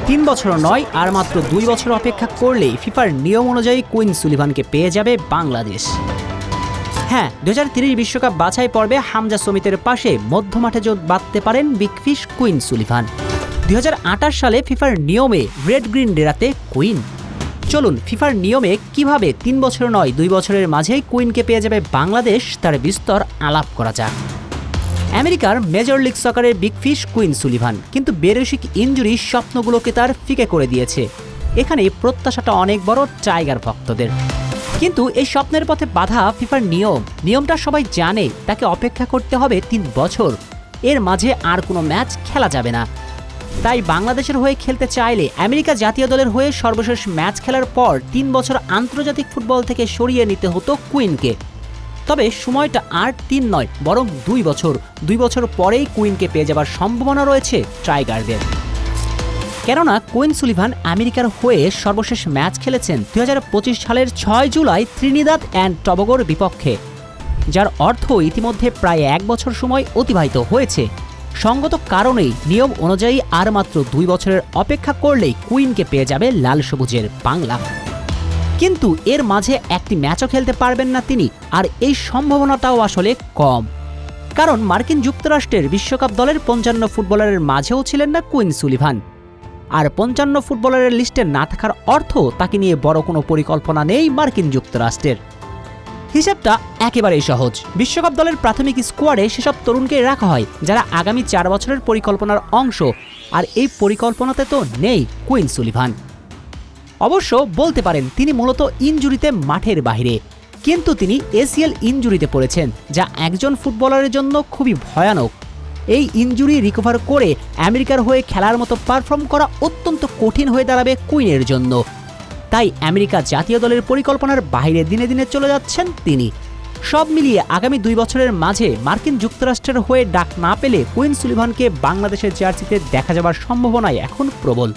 3 বছর নয়, আর মাত্র 2 বছর অপেক্ষা করলেই ফিফার নিয়ম অনুযায়ী কুইন সুলিভানকে পেয়ে যাবে বাংলাদেশ। হ্যাঁ, 2030 বিশ্বকাপ বাছাই পর্বে হামজা সমিতের পাশে মধ্যমাঠে জোট বাঁধতে পারেন বিগ ফিশ কুইন সুলিভান। 2028 সালে ফিফার নিয়মে রেড গ্রিন ডেরাতে কুইন। চলুন ফিফার নিয়মে কিভাবে 3 বছর নয় 2 বছরের মাঝেই কুইনকে পেয়ে যাবে বাংলাদেশ তার বিস্তর আলাপ করা যাক। আমেরিকার মেজর লিগ সকারের বিগ ফিশ কুইন সুলিভান, কিন্তু বেরসিক ইনজুরি স্বপ্নগুলোকে তার ফিকে করে দিয়েছে। এখানে প্রত্যাশাটা অনেক বড় টাইগার ভক্তদের, কিন্তু এই স্বপ্নের পথে বাধা ফিফার নিয়মটা সবাই জানে। তাকে অপেক্ষা করতে হবে 3 বছর, এর মাঝে আর কোনো ম্যাচ খেলা যাবে না। তাই বাংলাদেশের হয়ে খেলতে চাইলে আমেরিকা জাতীয় দলের হয়ে সর্বশেষ ম্যাচ খেলার পর 3 বছর আন্তর্জাতিক ফুটবল থেকে সরিয়ে নিতে হতো কুইনকে। তবে সময়টা আর 3 নয়, বরং 2 বছর। 2 বছর পরেই কুইনকে পেয়ে যাবার সম্ভাবনা রয়েছে টাইগারদের। কেননা কুইন সুলিভান আমেরিকার হয়ে সর্বশেষ ম্যাচ খেলেছেন 2025 সালের 6 জুলাই ত্রিনিদাদ অ্যান্ড টবাগোর বিপক্ষে, যার অর্থ ইতিমধ্যে প্রায় 1 বছর সময় অতিবাহিত হয়েছে। সঙ্গত কারণেই নিয়ম অনুযায়ী আর মাত্র 2 বছরের অপেক্ষা করলেই কুইনকে পেয়ে যাবে লাল সবুজের বাংলা। কিন্তু এর মাঝে একটি ম্যাচও খেলতে পারবেন না তিনি, আর এই সম্ভাবনাটাও আসলে কম। কারণ মার্কিন যুক্তরাষ্ট্রের বিশ্বকাপ দলের 55 ফুটবলারের মাঝেও ছিলেন না কুইন সুলিভান। আর 55 ফুটবলারের লিস্টে না থাকার অর্থ তাকে নিয়ে বড় কোনো পরিকল্পনা নেই মার্কিন যুক্তরাষ্ট্রের। হিসাবটা একেবারেই সহজ। বিশ্বকাপ দলের প্রাথমিক স্কোয়াডে সেসব তরুণকে রাখা হয় যারা আগামী 4 বছরের পরিকল্পনার অংশ, আর এই পরিকল্পনাতে তো নেই কুইন সুলিভান। অবশ্য বলতে পারেন তিনি মূলত ইনজুরিতে মাঠের বাইরে, কিন্তু তিনি এসিএল ইনজুরিতে পড়েছেন, যা একজন ফুটবলারের জন্য খুবই ভয়ানক। এই ইনজুরি রিকভার করে আমেরিকার হয়ে খেলার মতো পারফর্ম করা অত্যন্ত কঠিন হয়ে দাঁড়াবে কুইনের জন্য। তাই আমেরিকা জাতীয় দলের পরিকল্পনার বাইরে দিনে দিনে চলে যাচ্ছেন তিনি। সব মিলিয়ে আগামী 2 বছরের মাঝে মার্কিন যুক্তরাষ্ট্রের হয়ে ডাক না পেলে কুইন সুলিভানকে বাংলাদেশের জার্সিতে দেখা যাবার সম্ভাবনাই এখন প্রবল।